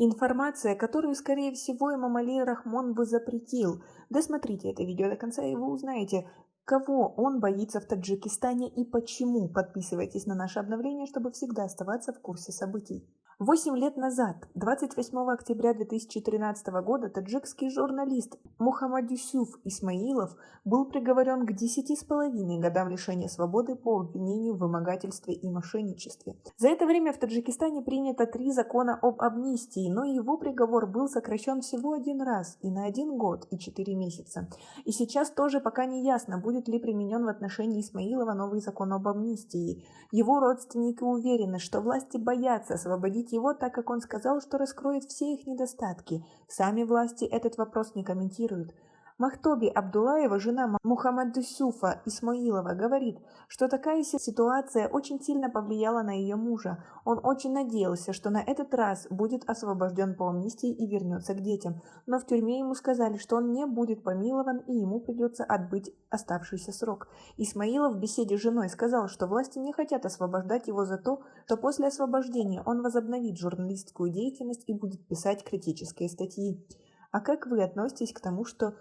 Информация, которую, скорее всего, Эмомали Рахмон бы запретил. Досмотрите это видео до конца, и вы узнаете, кого он боится в Таджикистане и почему. Подписывайтесь на наше обновление, чтобы всегда оставаться в курсе событий. 8 лет назад, 28 октября 2013 года, таджикский журналист Мухаммадюсюф Исмаилов был приговорен к 10,5 годам лишения свободы по обвинению в вымогательстве и мошенничестве. За это время в Таджикистане принято 3 закона об амнистии, но его приговор был сокращен всего 1 раз и на 1 год и 4 месяца. И сейчас тоже пока не ясно, будет ли применен в отношении Исмаилова новый закон об амнистии. Его родственники уверены, что власти боятся освободить его, так как он сказал, что раскроет все их недостатки. Сами власти этот вопрос не комментируют. Махтоби Абдуллаева, жена Мухаммадюсюфа Исмаилова, говорит, что такая ситуация очень сильно повлияла на ее мужа. Он очень надеялся, что на этот раз будет освобожден по амнистии и вернется к детям. Но в тюрьме ему сказали, что он не будет помилован и ему придется отбыть оставшийся срок. Исмаилов в беседе с женой сказал, что власти не хотят освобождать его за то, что после освобождения он возобновит журналистскую деятельность и будет писать критические статьи. А как вы относитесь к тому, что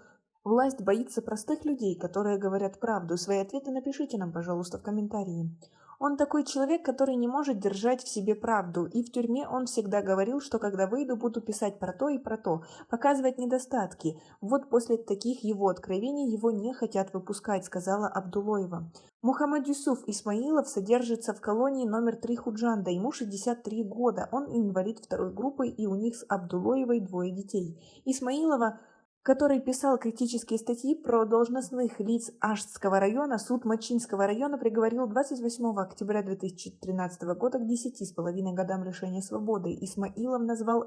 власть боится простых людей, которые говорят правду? Свои ответы напишите нам, пожалуйста, в комментарии. Он такой человек, который не может держать в себе правду, и в тюрьме он всегда говорил, что когда выйду, буду писать про то и про то, показывать недостатки. Вот после таких его откровений его не хотят выпускать, сказала Абдуллаева. Мухаммадюсюф Исмаилов содержится в колонии номер 3 Худжанда, ему 63 года, он инвалид 2 группы, и у них с Абдуллаевой 2 детей. Исмаилова, который писал критические статьи про должностных лиц Аштского района, суд Мачинского района приговорил 28 октября 2013 года к 10,5 годам лишения свободы. Исмаилов назвал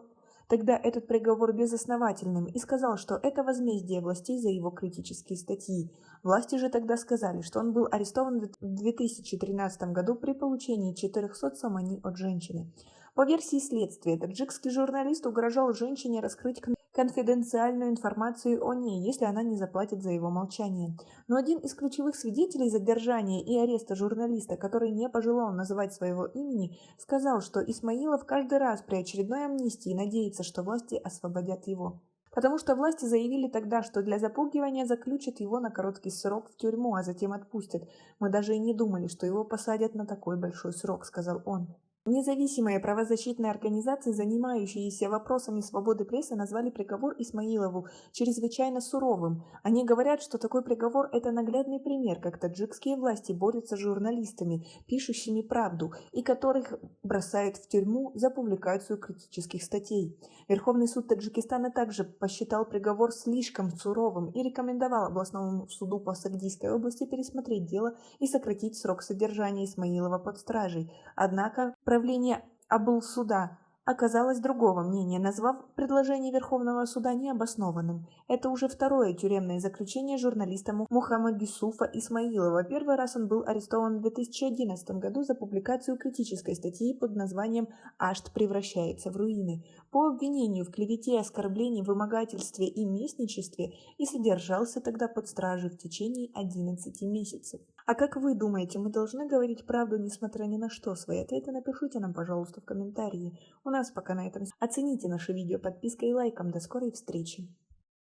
тогда этот приговор безосновательным и сказал, что это возмездие властей за его критические статьи. Власти же тогда сказали, что он был арестован в 2013 году при получении 400 сомани от женщины. По версии следствия, таджикский журналист угрожал женщине раскрыть конфиденциальную информацию о ней, если она не заплатит за его молчание. Но один из ключевых свидетелей задержания и ареста журналиста, который не пожелал называть своего имени, сказал, что Исмаилов каждый раз при очередной амнистии надеется, что власти освободят его. Потому что власти заявили тогда, что для запугивания заключат его на короткий срок в тюрьму, а затем отпустят. Мы даже и не думали, что его посадят на такой большой срок, сказал он. Независимые правозащитные организации, занимающиеся вопросами свободы прессы, назвали приговор Исмаилову чрезвычайно суровым. Они говорят, что такой приговор – это наглядный пример, как таджикские власти борются с журналистами, пишущими правду, и которых бросают в тюрьму за публикацию критических статей. Верховный суд Таджикистана также посчитал приговор слишком суровым и рекомендовал областному суду по Сагдийской области пересмотреть дело и сократить срок содержания Исмаилова под стражей. Однако правление облсуда оказалось другого мнения, назвав предложение Верховного суда необоснованным. Это уже второе тюремное заключение журналиста Мухаммадюсюфа Исмаилова. Первый раз он был арестован в 2011 году за публикацию критической статьи под названием «Ашт превращается в руины» по обвинению в клевете, оскорблении, вымогательстве и местничестве и содержался тогда под стражей в течение 11 месяцев. А как вы думаете, мы должны говорить правду, несмотря ни на что? Свои ответы напишите нам, пожалуйста, в комментарии. У нас пока на этом. Оцените наше видео подпиской и лайком. До скорой встречи!